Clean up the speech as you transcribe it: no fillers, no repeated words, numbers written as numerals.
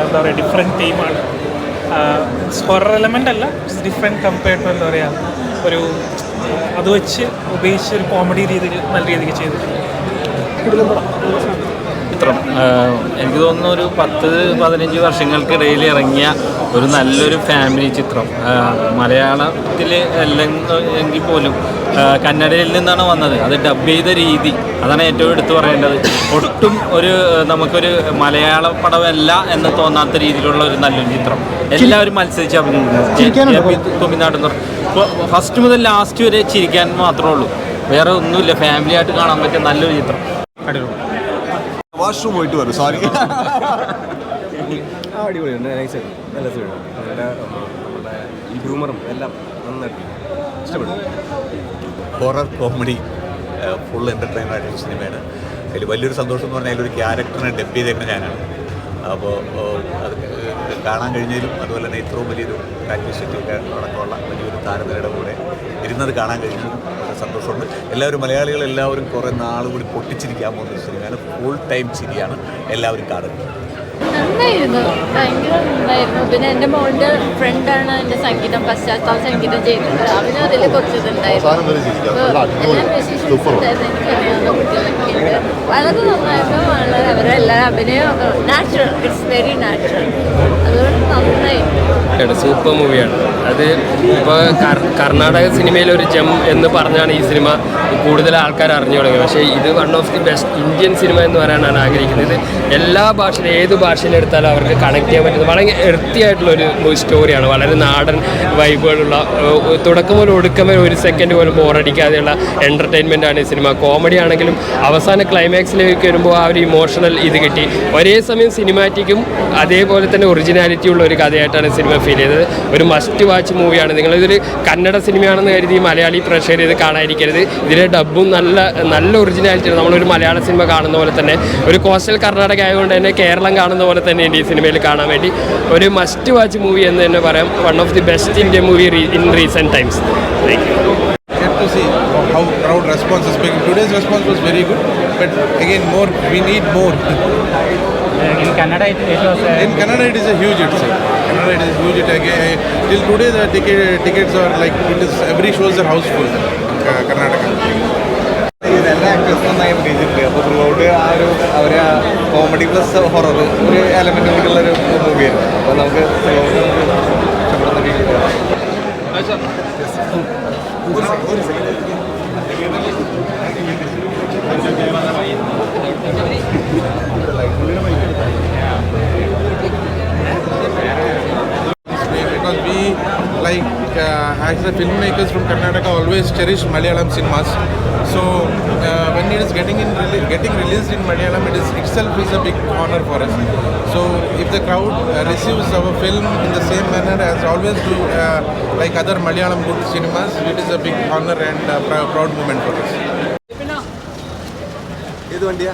എന്താ പറയുക different തീമാണ്. Horror element അല്ല, ഡിഫറെൻറ്റ് കമ്പയർഡ് ടു എന്താ പറയുക ഒരു അത് വെച്ച് ഉപയോഗിച്ച് ഒരു കോമഡി രീതിയിൽ നല്ല രീതിക്ക് ചെയ്തിട്ടുണ്ട്. ചിത്രം എനിക്ക് തോന്നുന്നു ഒരു 10-15 വർഷങ്ങൾക്കിടയിൽ ഇറങ്ങിയ ഒരു നല്ലൊരു ഫാമിലി ചിത്രം. മലയാളത്തിൽ അല്ലെങ്കിൽ പോലും കന്നഡയിൽ നിന്നാണ് വന്നത്. അത് ഡബ് ചെയ്ത രീതി അതാണ് ഏറ്റവും എടുത്തു പറയേണ്ടത്. ഒട്ടും നമുക്കൊരു മലയാള പടമല്ല എന്ന് തോന്നാത്ത രീതിയിലുള്ള ഒരു നല്ലൊരു ചിത്രം. എല്ലാവരും മത്സരിച്ച് അഭിനയിക്കുന്നു. തുമിനാട് ഫസ്റ്റ് മുതൽ ലാസ്റ്റ് വരെ ചിരിക്കാൻ മാത്രമേ ഉള്ളൂ, വേറെ ഒന്നുമില്ല. ഫാമിലി ആയിട്ട് കാണാൻ പറ്റിയ നല്ലൊരു ചിത്രം. വാഷ്റൂം പോയിട്ട് വരും, സോറി. അടിപൊളിയുണ്ട്, നൈസായിട്ട് നല്ല സിനിമ. നല്ല നമ്മുടെ ഈ ഹ്യൂമറും എല്ലാം നന്നായിട്ട് ഇഷ്ടപ്പെട്ടു. ഹൊറർ കോമഡി ഫുൾ എൻ്റർടൈൻമെൻ്റ് ആയിട്ടുള്ള സിനിമയാണ്. അതിൽ വലിയൊരു സന്തോഷം എന്ന് പറഞ്ഞാൽ ഒരു ക്യാരക്ടറിനെ ഡബ് ചെയ്തേക്കുന്ന ഞാനാണ്. അപ്പോൾ അത് കാണാൻ കഴിഞ്ഞാലും അതുപോലെ തന്നെ ഇത്രയും വലിയൊരു കാറ്റീഷറ്റൊക്കെ അടക്കമുള്ള വലിയൊരു താരനിരയുടെ കൂടെ ഇരുന്നത് കാണാൻ കഴിഞ്ഞാലും വളരെ സന്തോഷമുണ്ട്. എല്ലാവരും മലയാളികളെല്ലാവരും കുറേ നാൾ കൂടി പൊട്ടിച്ചിരിക്കാൻ പോകുന്ന സിനിമയാണ്. ഫുൾ ടൈം ചിരിയാണ്, എല്ലാവരും കാണുന്നത്. നന്നായിരുന്നു, ഭയങ്കര നന്നായിരുന്നു. പിന്നെ എൻ്റെ മോളുടെ ഫ്രണ്ടാണ് എൻ്റെ സംഗീതം പശ്ചാത്തല സംഗീതം ചെയ്തത്. അവനും അതിൽ കുറച്ചതുണ്ടായിരുന്നു. എല്ലാം വിശേഷിച്ചുണ്ടായിരുന്നു. എനിക്കറിയാവുന്ന കുട്ടികളൊക്കെ ഉണ്ട്. വളരെ നന്നായിരുന്നു. വളരെ അവരെല്ലാം അഭിനയം നാച്ചുറൽ, ഇറ്റ്സ് വെരി നാച്ചുറൽ. അതുകൊണ്ട് നന്നായി. സൂപ്പർ മൂവിയാണ്. അത് ഇപ്പോൾ കർണാടക സിനിമയിലെ ഒരു ജം എന്ന് പറഞ്ഞാണ് ഈ സിനിമ കൂടുതൽ ആൾക്കാർ അറിഞ്ഞു തുടങ്ങിയത്. പക്ഷേ ഇത് one of the best Indian cinema എന്ന് പറയാനാണ് ആഗ്രഹിക്കുന്നത്. എല്ലാ ഭാഷയിലും ഏത് ഭാഷയിലെടുത്താലും അവർക്ക് കണക്ട് ചെയ്യാൻ പറ്റുന്നത് വളരെ എർത്തിയായിട്ടുള്ളൊരു സ്റ്റോറിയാണ്. വളരെ നാടൻ വൈബുകളുള്ള, തുടക്കം മുതൽ ഒടുക്കം വരെ ഒരു സെക്കൻഡ് പോലും ബോറടിക്കാതെയുള്ള എൻ്റർടൈൻമെൻറ്റാണ് ഈ സിനിമ. കോമഡി ആണെങ്കിലും അവസാന ക്ലൈമാക്സിലേക്ക് വരുമ്പോൾ ആ ഒരു ഇമോഷണൽ ഇത് കിട്ടി. ഒരേ സമയം സിനിമാറ്റിക്കും അതേപോലെ തന്നെ ഒറിജിനാലിറ്റി ഉള്ള ഒരു കഥയായിട്ടാണ് സിനിമ ഫീൽ ചെയ്തത്. ഒരു മസ്റ്റ് വാച്ച് മൂവിയാണ്. നിങ്ങളിതൊരു കന്നഡ സിനിമയാണെന്ന് കരുതി മലയാളി പ്രഷർ ചെയ്ത് കാണാതിരിക്കരുത്. ഇതിലെ ഡബ്ബും നല്ല ഒറിജിനാലിറ്റിയാണ്. നമ്മളൊരു മലയാള സിനിമ കാണുന്ന പോലെ തന്നെ, ഒരു കോസ്റ്റൽ കർണാടക ആയതുകൊണ്ട് തന്നെ കേരളം കാണുന്ന പോലെ തന്നെ ഈ സിനിമയിൽ കാണാൻ വേണ്ടി ഒരു മസ്റ്റ് വാച്ച് മൂവി എന്ന് തന്നെ പറയാം. One of the best Indian movie in recent times. Thank you. To see how crowd response is big. Today's response was very good, but again we need more. In Kannada it is a huge hit, sir. Kannada it is a huge hit. Again, till today the tickets are like, it is every shows are houseful. Karnataka. എല്ലാ ആക്ടേഴ്സും നന്നായി അഭിനയിച്ചിട്ടുണ്ട്. അപ്പോൾ throughout ആ ഒരു അവരെ comedy plus horror ഒരു element കൂടിയുള്ളൊരു മൂവിയായിരുന്നു. അപ്പോൾ നമുക്ക് ഇഷ്ടപ്പെടുന്ന രീതിയിൽ Because we as the filmmakers from Karnataka always cherish Malayalam cinemas. So when it is getting released in Malayalam, it is itself is a big honor for us. So if the crowd receives our film in the same manner as always do, like other Malayalam good cinemas, it is a big honor and proud moment for us. ഇത് വണ്ടിയാ